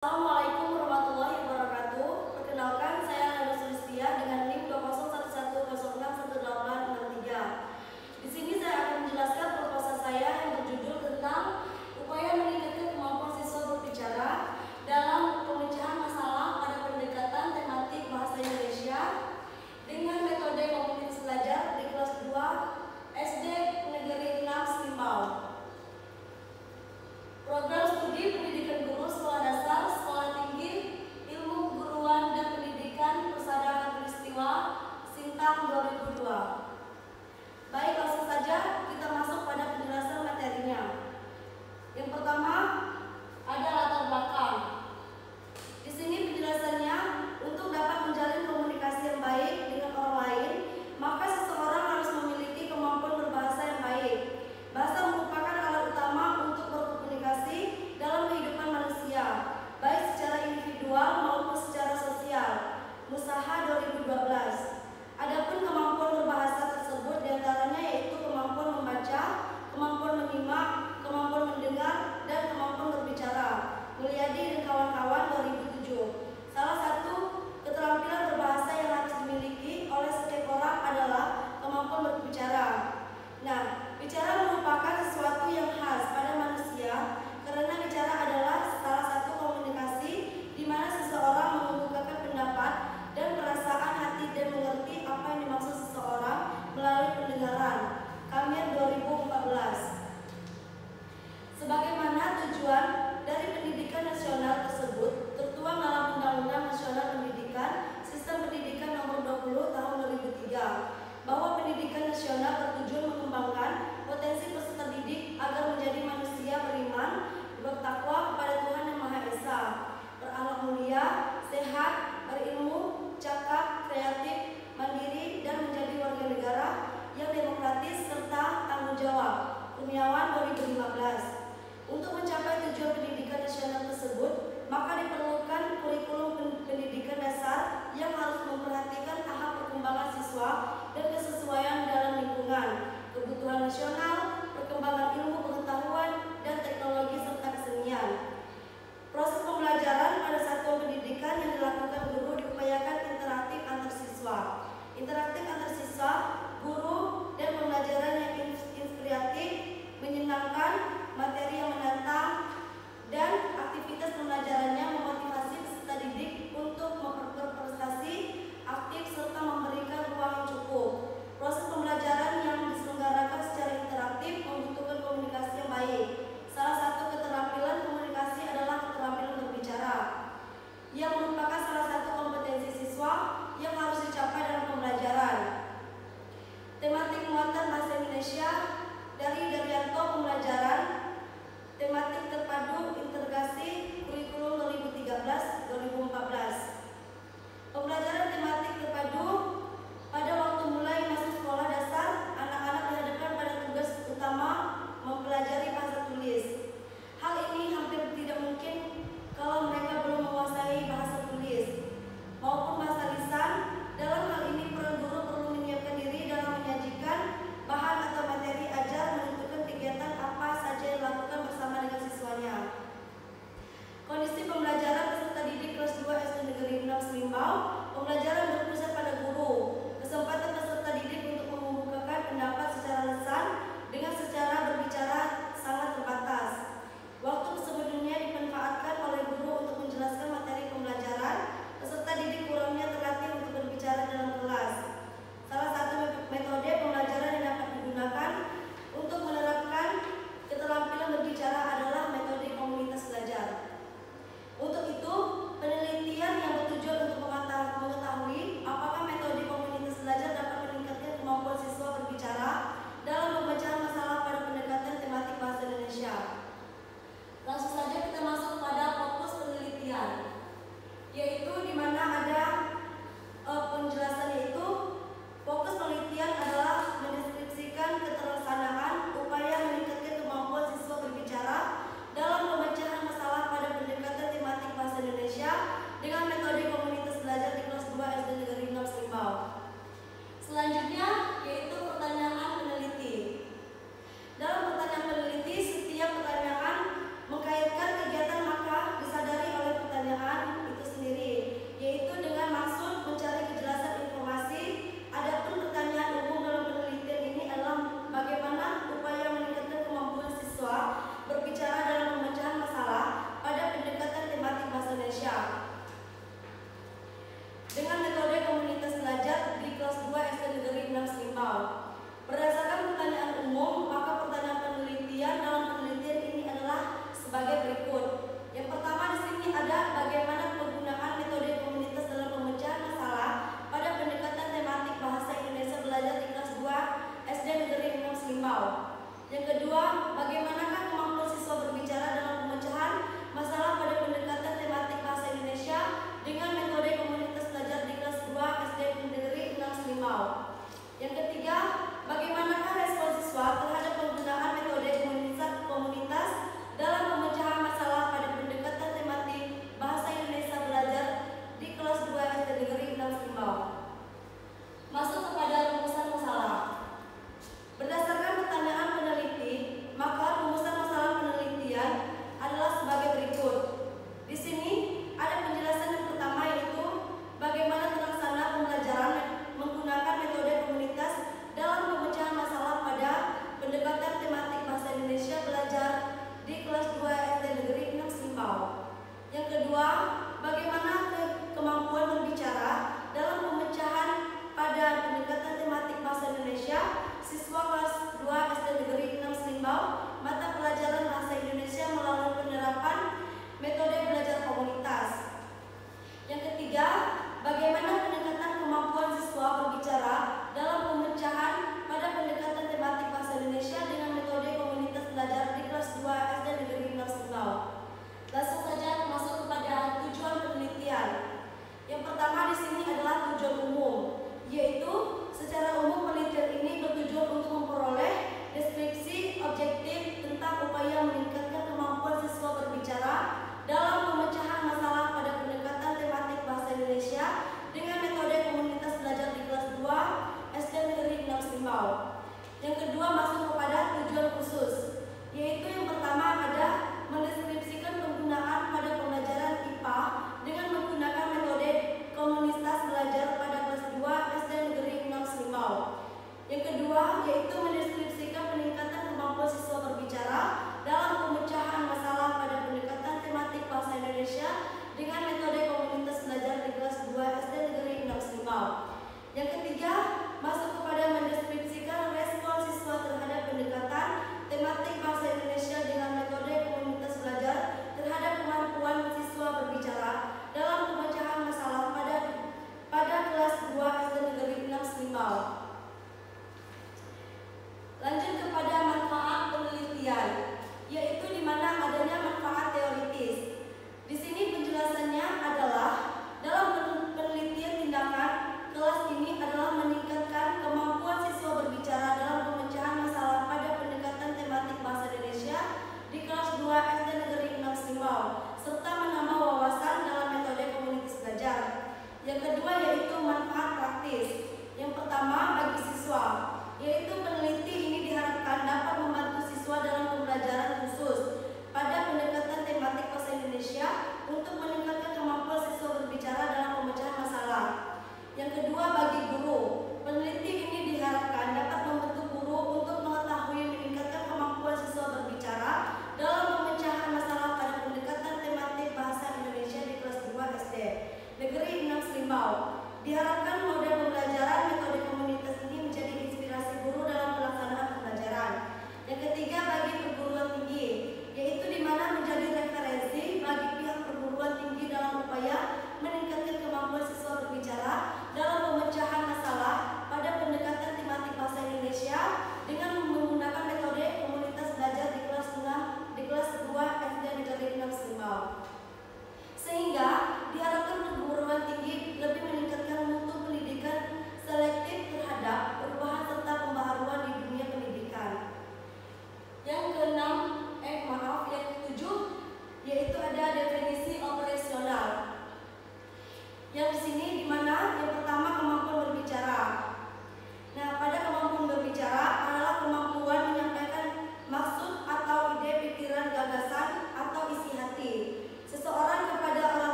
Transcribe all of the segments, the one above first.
Assalamualaikum warahmatullahi wabarakatuh. Perkenalkan, saya Nada Sulistia dengan NIM 20110061863. Di sini saya akan menjelaskan proposal saya yang berjudul tentang upaya meningkatkan kemampuan siswa berbicara dalam pemecahan masalah pada pendekatan tematik bahasa Indonesia dengan metode komunitas belajar di kelas 2 SD Negeri 6 Slimbau. Program studi pendidikan guru sekolah dasar, sekolah tinggi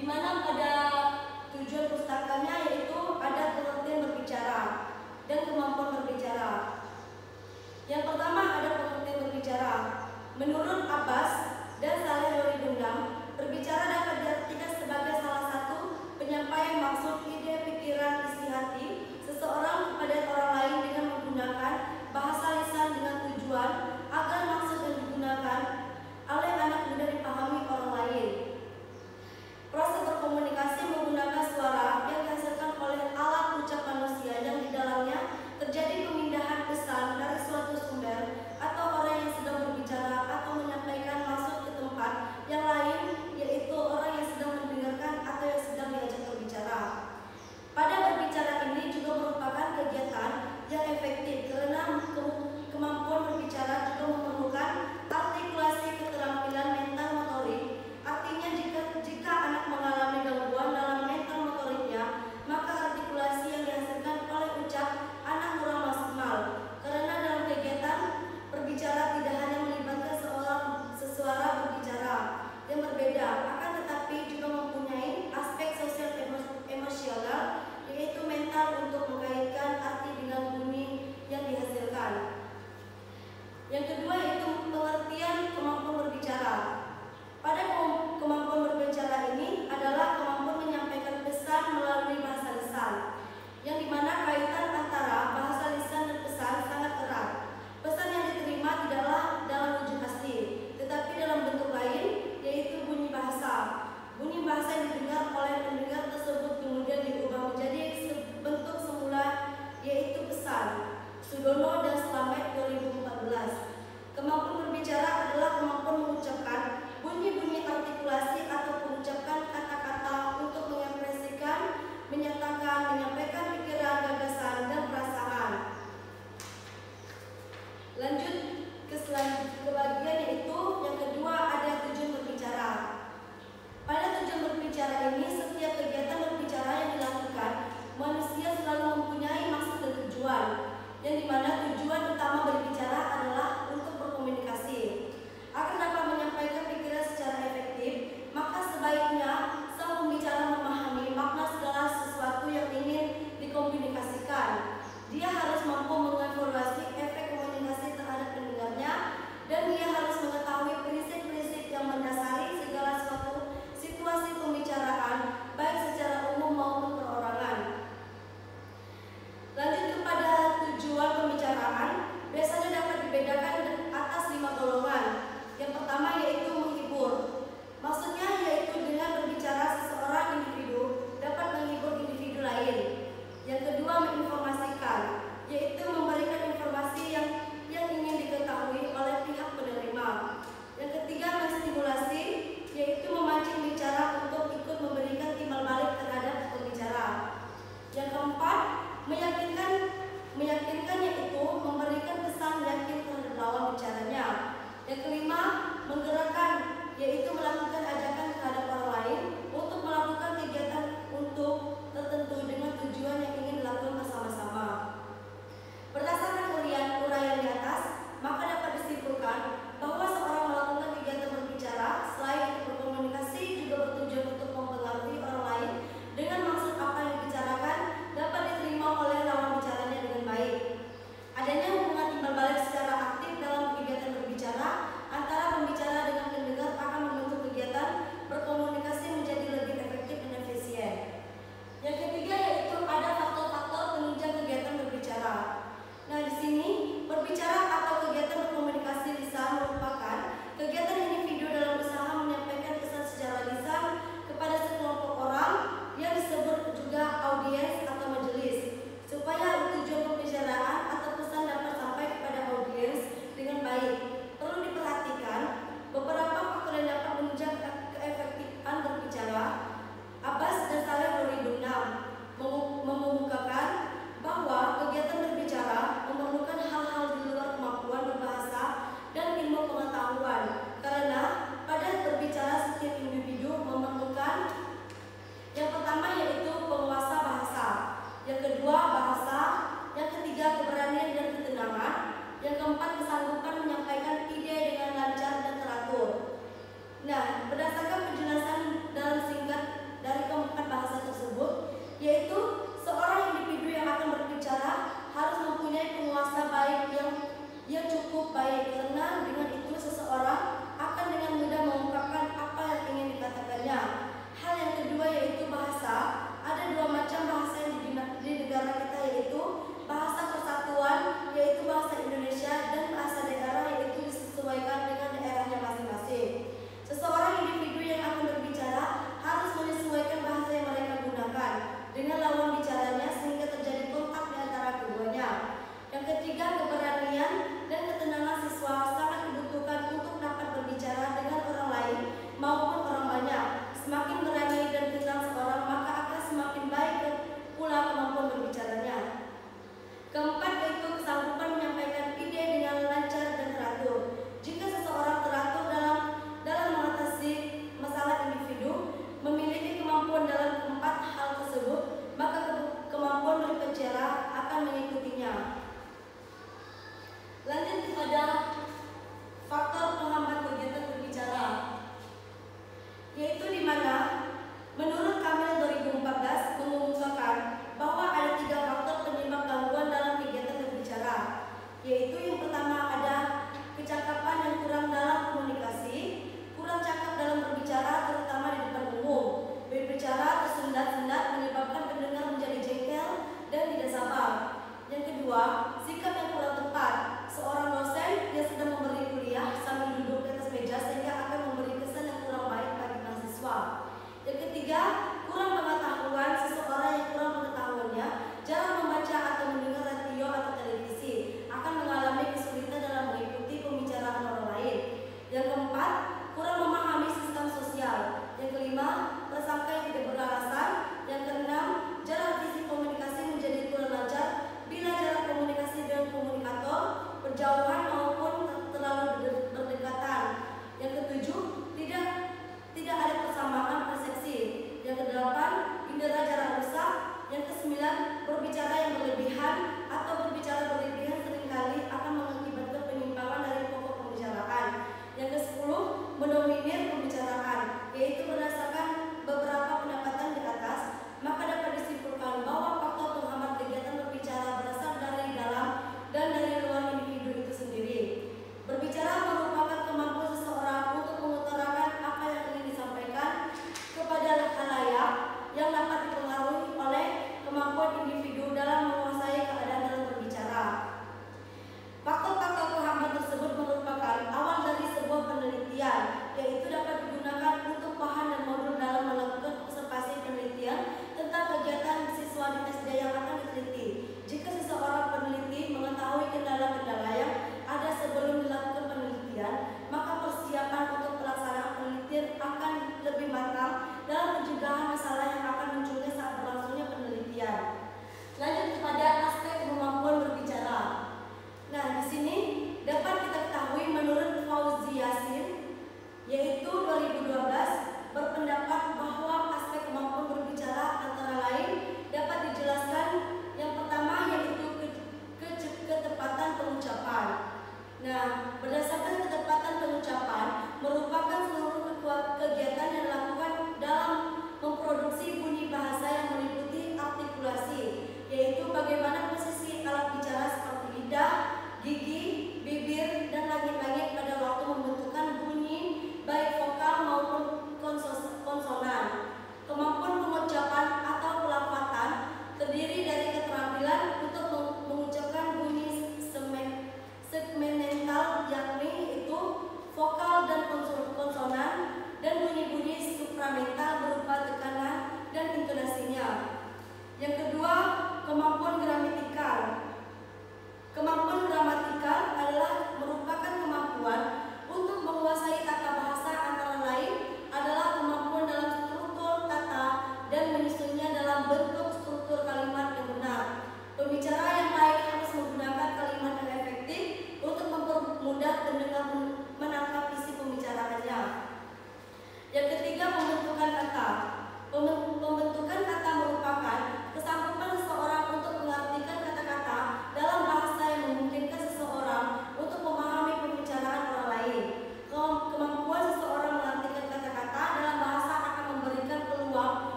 di mana pada tujuan pustakanya yaitu ada pengertian berbicara dan kemampuan berbicara. Yang pertama ada pengertian berbicara. Menurut Abbas dan Saleh Dori Dungam, berbicara dapat diartikan sebagai salah satu penyampaian maksud, ide, pikiran, isi hati seseorang kepada orang lain dengan menggunakan bahasa lisan dengan tujuan agar maksud yang digunakan oleh anak muda dipahami orang lain. Proses berkomunikasi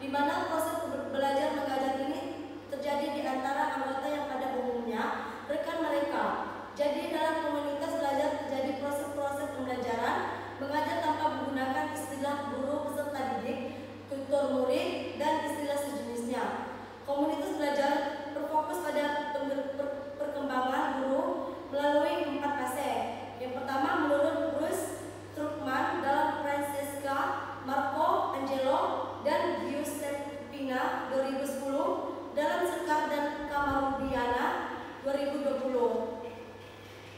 di mana proses belajar mengajar ini terjadi di antara anggota yang pada umumnya rekan mereka. Jadi dalam komunitas belajar terjadi proses-proses pembelajaran mengajar tanpa menggunakan istilah guru peserta didik, tutor murid, dan istilah sejenisnya. Komunitas belajar berfokus pada perkembangan guru melalui 4 fase. Yang pertama, menurut Bruce Strukman dalam Francesca Marco Angelo dan Giuseppina 2010, dalam Sekar dan Kamarudiana 2020,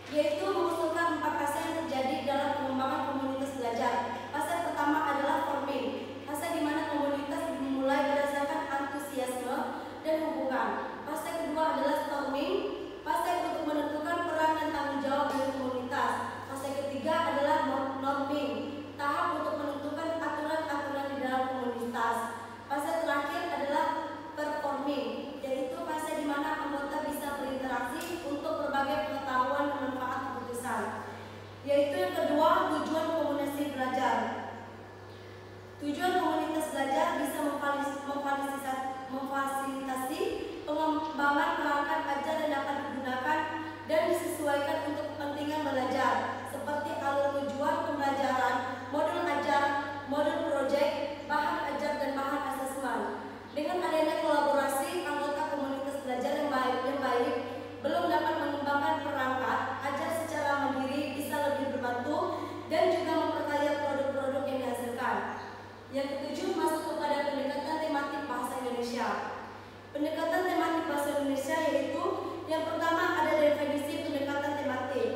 yaitu mengusulkan 4 fase yang terjadi dalam pengembangan komunitas belajar. Fase pertama adalah forming, fase di mana komunitas dimulai berdasarkan antusiasme dan hubungan. Fase kedua adalah storming, fase untuk menentukan peran dan tanggung jawab dari komunitas. Fase ketiga adalah norming, tahap untuk menentukan aturan-aturan di dalam komunitas. Fase terakhir adalah performing, yaitu fase di mana anggota bisa berinteraksi untuk berbagai pengetahuan dan manfaat keputusan. Yaitu yang kedua, tujuan komunitas belajar. Tujuan komunitas belajar bisa memfasilitasi pengembangan perangkat ajar yang dapat digunakan dan disesuaikan untuk kepentingan belajar, seperti alur tujuan pembelajaran, modul ajar, modul proyek, bahan ajar, dan bahan asesmen. Dengan adanya kolaborasi anggota komunitas belajar yang baik belum dapat mengembangkan perangkat ajar secara mandiri bisa lebih berbantu dan juga memperkaya produk-produk yang dihasilkan. Yang ketujuh, masuk kepada pendekatan tematik bahasa Indonesia. Pendekatan tematik bahasa Indonesia yaitu yang pertama ada definisi pendekatan tematik,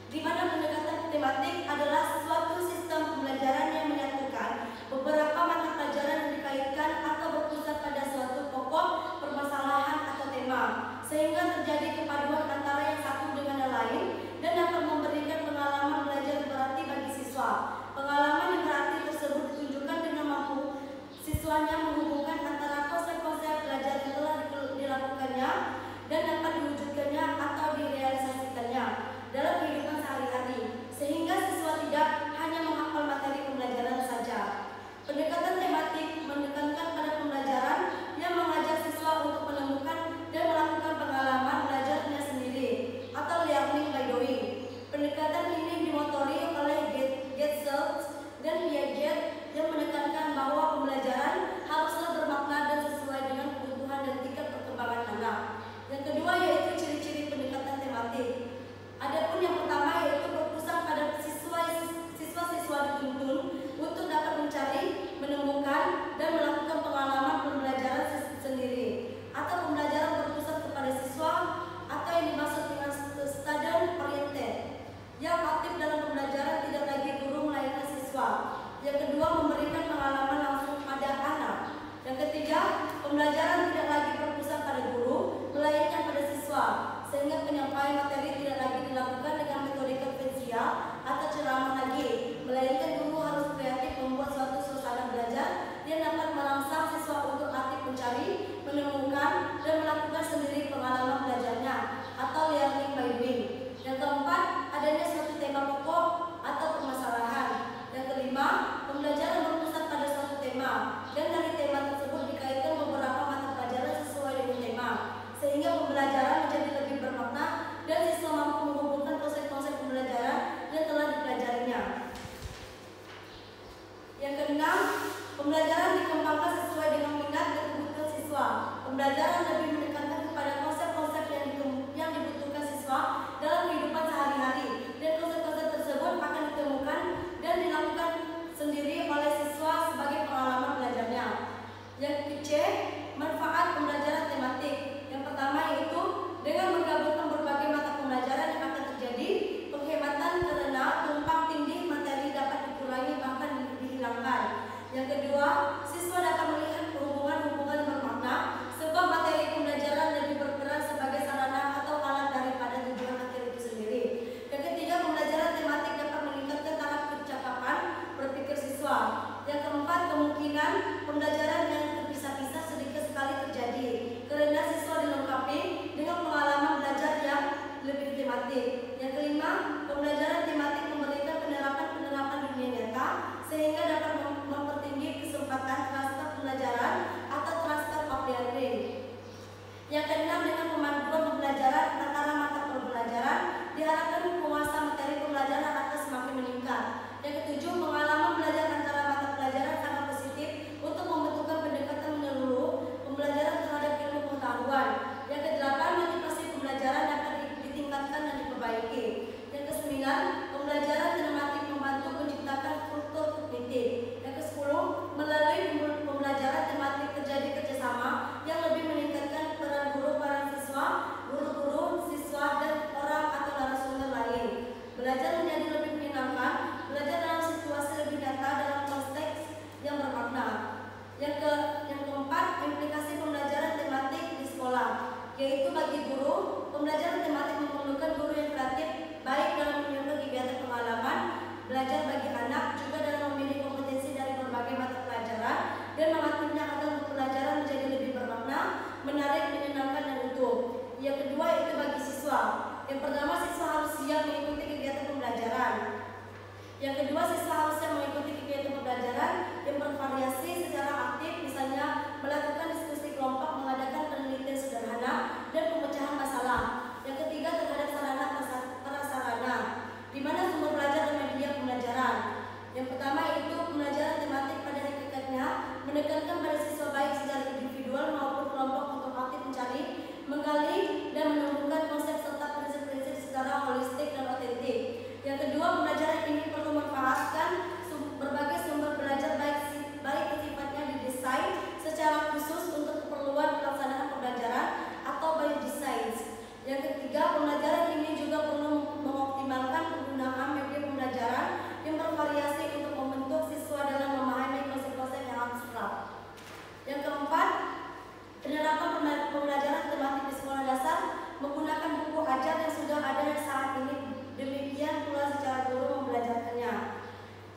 di mana pendekatan tematik adalah suatu sistem pembelajaran yang menyatukan beberapa mata pelajaran yang dikaitkan atau berpusat pada suatu pokok permasalahan atau tema, sehingga terjadi kepaduan antara yang satu dengan yang lain dan dapat memberikan pengalaman belajar berarti bagi siswa. Pengalaman yang berarti tersebut ditunjukkan dengan mampu siswanya menghubungkan antara konsep-konsep belajar yang telah dilakukannya dan dapat diwujudkannya atau direalisasikannya dalam kehidupan sehari-hari, sehingga siswa tidak hanya menghafal materi pembelajaran saja. Pendekatan tematik menekankan pada pembelajaran yang mengajak siswa untuk menemukan dan melakukan pengalaman belajarnya sendiri atau learning by doing. Pendekatan ini dimotori oleh Getzel dan Piaget yang menekankan bahwa pembelajaran haruslah bermakna dan sesuai dengan kebutuhan dan tingkat perkembangan anak. Yang kedua yaitu ciri-ciri pendekatan tematik. Adapun yang pertama yaitu berpusat pada siswa-siswa dituntun untuk dapat mencari, menemukan, dan melakukan pengalaman pembelajaran sendiri, atau pembelajaran berpusat kepada siswa atau yang dimaksud dengan student oriented, yang aktif dalam pembelajaran tidak lagi guru melainkan siswa. Yang kedua, memberikan pengalaman langsung pada anak. Yang ketiga, pembelajaran tidak lagi berpusat pada guru melainkan pada siswa, sehingga penyampaian materi tidak lagi dilakukan dengan metode konvensional atau ceramah lagi, melainkan guru harus kreatif membuat suatu suasana belajar yang dapat merangsang siswa untuk aktif mencari, menemukan, dan melakukan sendiri pengalaman belajarnya atau learning by doing. Yang keempat, adanya suatu tema pokok atau permasalahan. Yang kelima, pembelajaran berpusat pada suatu tema, dan dari tema tersebut dikaitkan beberapa mata pelajaran sesuai dengan tema, sehingga pembelajaran menjadi lebih bermakna dan siswa mampu menghubungkan konsep-konsep pembelajaran yang telah dipelajarinya. Yang keenam, pembelajaran dikembangkan sesuai dengan minat dan kebutuhan siswa. Pembelajaran lebih menekankan kepada konsep-konsep yang dibutuhkan siswa dalam kehidupan sehari-hari, dan konsep-konsep tersebut akan ditemukan dan dilakukan sendiri oleh siswa sebagai pengalaman belajarnya. Yang ke-C, manfaat pembelajaran tematik. Yang pertama yaitu dengan menggabungkan berbagai mata pembelajaran yang akan terjadi penghematan karena tumpang tindih materi dapat dikurangi bahkan dihilangkan. Yang kedua, siswa dapat melihat hubungan-hubungan bermakna sebab materi pembelajaran lebih berperan sebagai sarana atau alat daripada tujuan akhir itu sendiri. Yang ketiga, pembelajaran tematik dapat meningkatkan tahap kecakapan berpikir siswa. Yang keempat, kemungkinan pembelajaran yang terpisah-pisah sedikit sekali terjadi karena siswa dilengkapi dengan pengalaman belajar yang lebih tematik. Yang kelima, pembelajaran tematik memberikan penerapan dunia nyata sehingga dapat mempertinggi kesempatan rasa pembelajaran atau transfer of learning. Yang keenam, dengan pemanduan pembelajaran antara mata pembelajaran diharapkan penguasaan materi pembelajaran akan semakin meningkat. Yang ketujuh, pengalaman belajar antara mata pelajaran sangat positif untuk membentukkan pendekatan menyeluruh pembelajaran terhadap ilmu pengetahuan. Yang kedelapan, motivasi pembelajaran dapat ditingkatkan dan diperbaiki. Yang kesembilan, pembelajaran kinematik membantu menciptakan struktur kognitif. Yang kesepuluh, melalui pembelajaran tematik terjadi kerjasama yang lebih meningkatkan peran guru, para siswa, guru-guru, siswa, dan orang atau narasumber lain. Belajar menjadi lebih menyenangkan, belajar dalam situasi lebih nyata dalam konteks yang bermakna. Yang keempat, implikasi pembelajaran tematik di sekolah, yaitu bagi guru, pembelajaran tematik memerlukan guru yang kreatif, baik dalam menyusun kegiatan pengalaman belajar bagi anak, juga dalam memilih kompetensi dari berbagai mata pelajaran dan mengaturnya agar pelajaran menjadi lebih bermakna, menarik, menyenangkan, dan utuh. Yang kedua, itu bagi siswa. Yang pertama, siswa harus siap mengikuti kegiatan pembelajaran. Yang kedua, siswa harus siap mengikuti kegiatan pembelajaran yang bervariasi secara aktif, misalnya melakukan diskusi kelompok, mengadakan penelitian sederhana, dan pemecahan masalah. Yang ketiga, terhadap sarana prasarana, di mana sumber belajar dan media pembelajaran. Yang pertama, itu pembelajaran tematik pada hakikatnya menekankan pada siswa baik secara individual maupun kelompok untuk aktif mencari, menggali, dan menumbuhkan konsep serta prinsip-prinsip secara holistik dan otentik. Yang kedua, pembelajaran ini perlu memanfaatkan berbagai sumber belajar baik sifatnya didesain secara khusus untuk keperluan pelaksanaan pembelajaran atau by design. Yang ketiga, pembelajaran ini juga perlu mengoptimalkan penggunaan media pembelajaran yang bervariasi untuk membentuk siswa dalam memahami konsep-konsep yang abstrak. Yang keempat, penerapan pembelajaran tematik di sekolah dasar menggunakan buku ajar yang sudah ada saat ini, demikian pula secara guru membelajarkannya.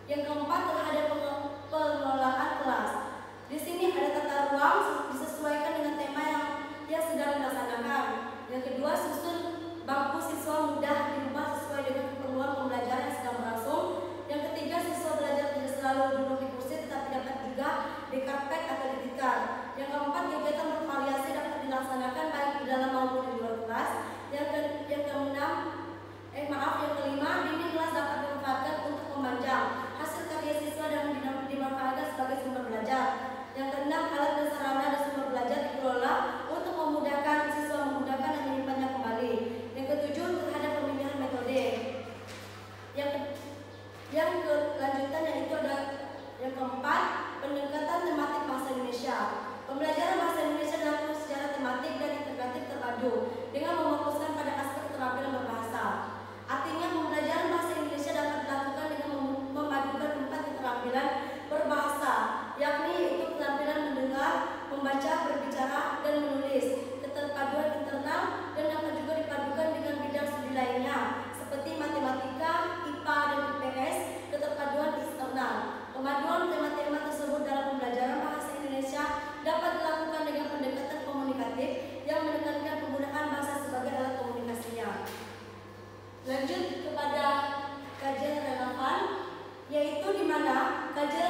Yang keempat, terhadap pengelolaan kelas. Di sini ada tata ruang disesuaikan dengan tema yang sedang dilaksanakan. Yang kedua, susun bangku siswa mudah dirubah sesuai dengan keperluan pembelajaran yang sedang berlangsung. Yang ketiga, siswa belajar tidak selalu duduk di kursi, tetapi dapat juga di karpet atau di tikar. Yang keempat, kegiatan bervariasi dapat dilaksanakan baik di dalam maupun di luar kelas. Yang kelima, dinding kelas dapat dimanfaatkan untuk memanjang hasil karya siswa dan dimanfaatkan sebagai sumber belajar. Yang keenam, alat dan sarana dan sumber belajar dikelola untuk memudahkan siswa menggunakan dan menyimpannya kembali. Yang ketujuh, terhadap pemilihan metode. Yang kelanjutannya itu ada yang keempat, pendekatan tematik bahasa Indonesia. Pembelajaran bahasa Indonesia dilakukan secara tematik dan integratif terpadu dengan memfokuskan pada aspek keterampilan berbahasa. Artinya, pembelajaran bahasa Indonesia dapat dilakukan dengan memadukan 4 keterampilan berbahasa, yakni yaitu keterampilan mendengar, membaca, berbicara, dan menulis, keterpaduan internal, dan dapat juga dipadukan dengan bidang studi lainnya seperti matematika, IPA, dan IPS, keterpaduan eksternal. Pemaduan tema-tema tersebut dalam pembelajaran bahasa Indonesia dapat dilakukan dengan pendekatan komunikatif yang menekankan penggunaan bahasa sebagai alat komunikasinya. Lanjut kepada kajian relevan, yaitu di mana kajian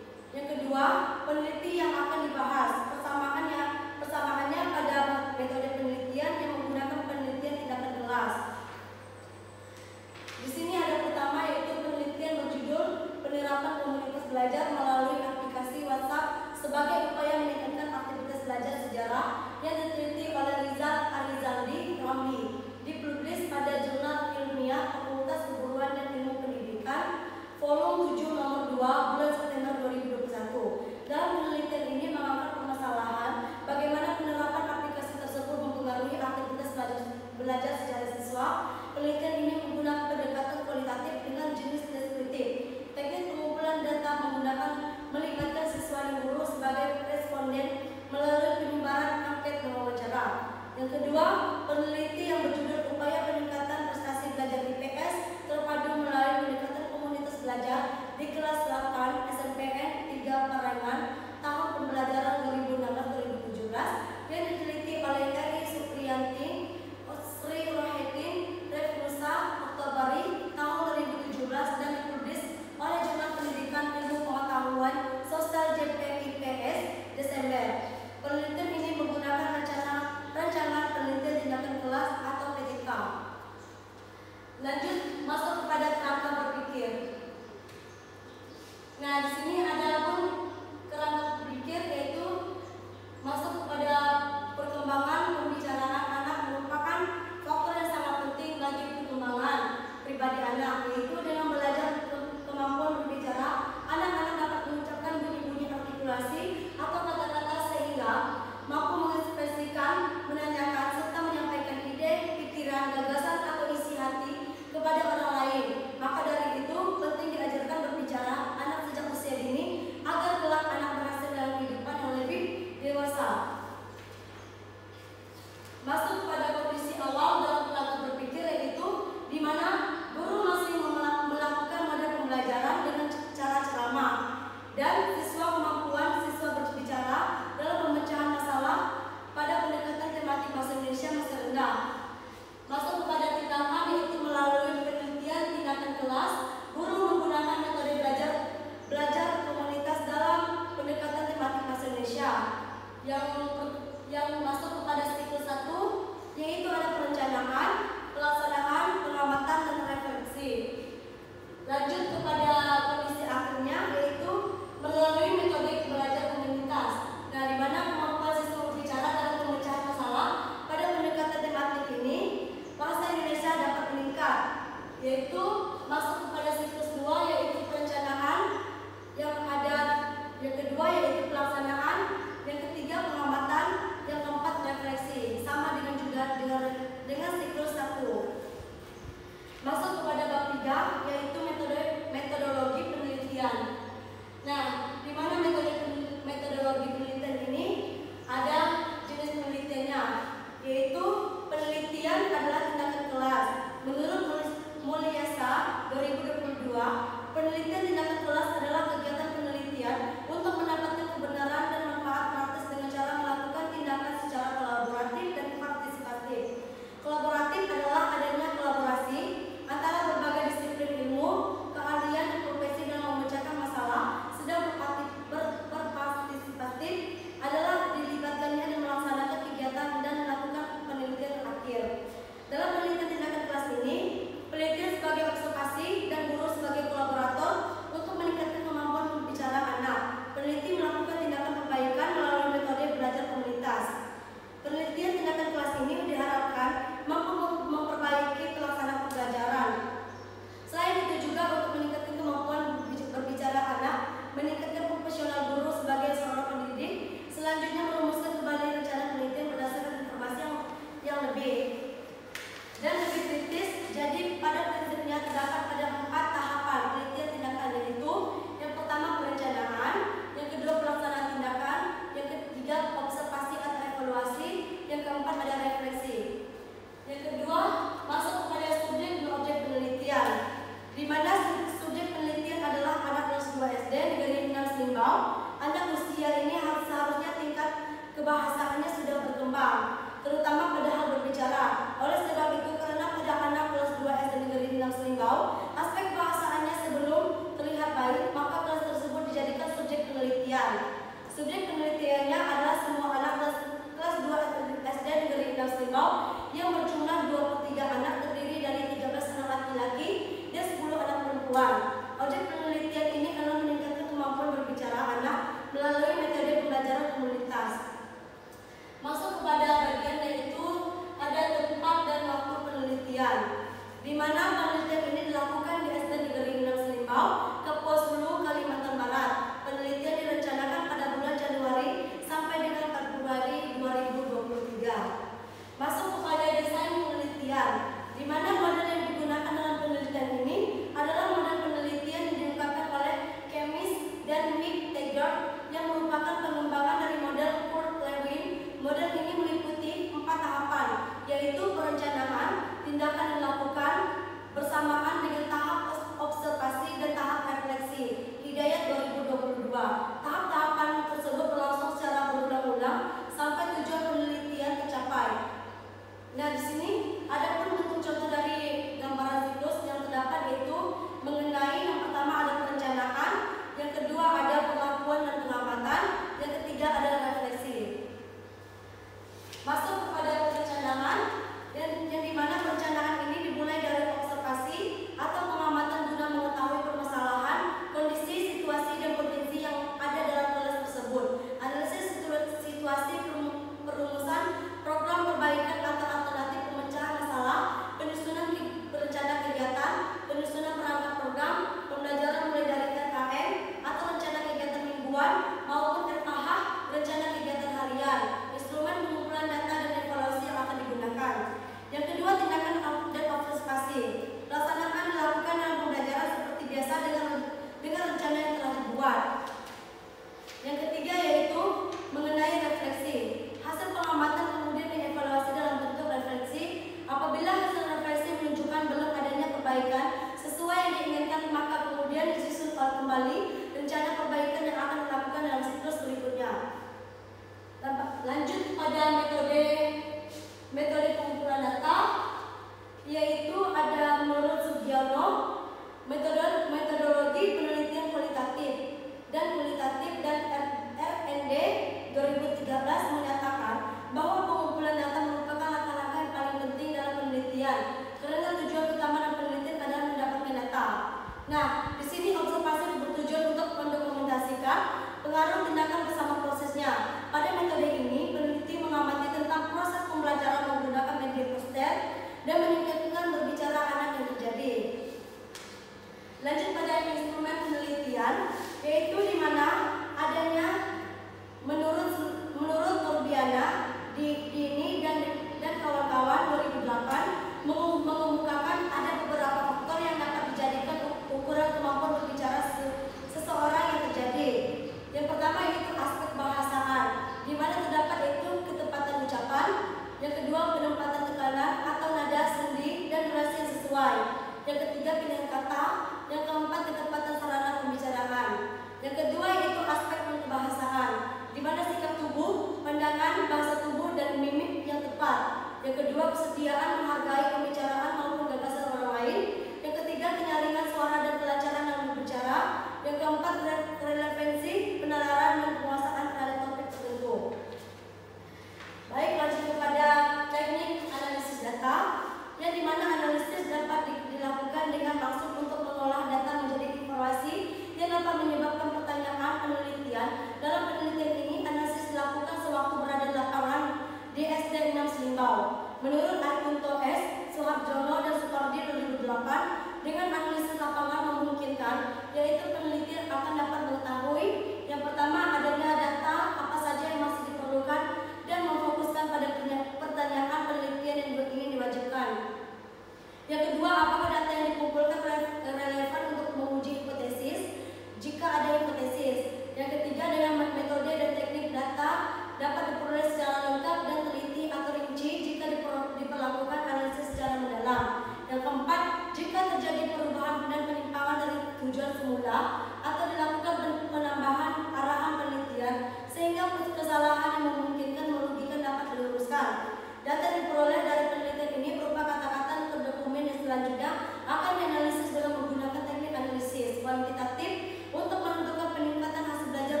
sehingga kesalahan yang memungkinkan merugikan dapat diluruskan. Data diperoleh dari penelitian ini berupa kata-kata atau dokumen yang selanjutnya akan dianalisis dengan menggunakan teknik analisis kuantitatif untuk menentukan peningkatan hasil belajar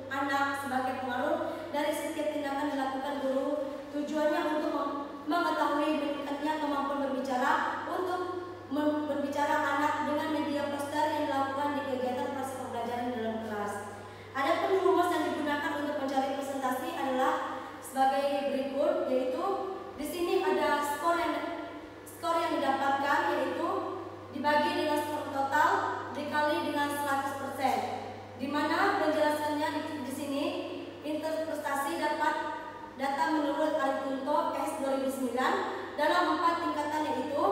anak sebagai pengaruh dari setiap tindakan dilakukan guru. Tujuannya untuk mengetahui meningkatnya kemampuan berbicara untuk berbicara anak dengan media poster yang dilakukan di kegiatan proses pembelajaran dalam kelas. Adapun rumus yang digunakan untuk mencari presentasi adalah sebagai berikut, yaitu di sini ada skor yang didapatkan, yaitu dibagi dengan skor total dikali dengan 100%. Di mana penjelasannya di sini interpretasi dapat data menurut Arikunto S 2009 dalam 4 tingkatan, yaitu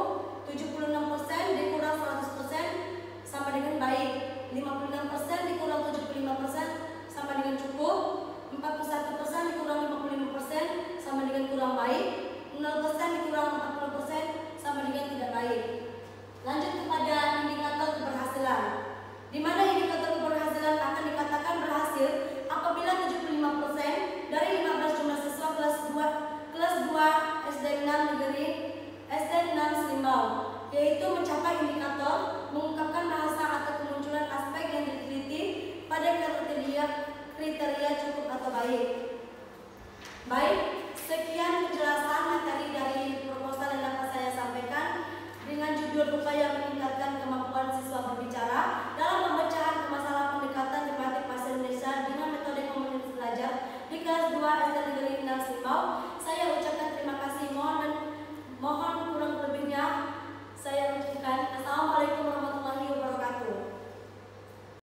76% dikurang 100% sama dengan baik, 56% dikurang 75% sama dengan cukup, 41% dikurang 55% sama dengan kurang baik, 0% dikurang 40% sama dengan tidak baik. Lanjut kepada indikator keberhasilan, di mana indikator keberhasilan akan dikatakan berhasil apabila 75% dari 15 jumlah siswa kelas 2 SD 6 negeri SD 6 Selimbau, yaitu mencapai indikator mengungkapkan bahasa atau kemunculan aspek yang diteliti pada kriteria cukup atau baik. Baik, sekian penjelasan materi dari proposal yang dapat saya sampaikan dengan judul upaya meningkatkan kemampuan siswa berbicara dalam pemecahan masalah pendekatan tematik bahasa Indonesia dengan metode komunitas belajar di kelas 2 SD Negeri 6 Selimbau.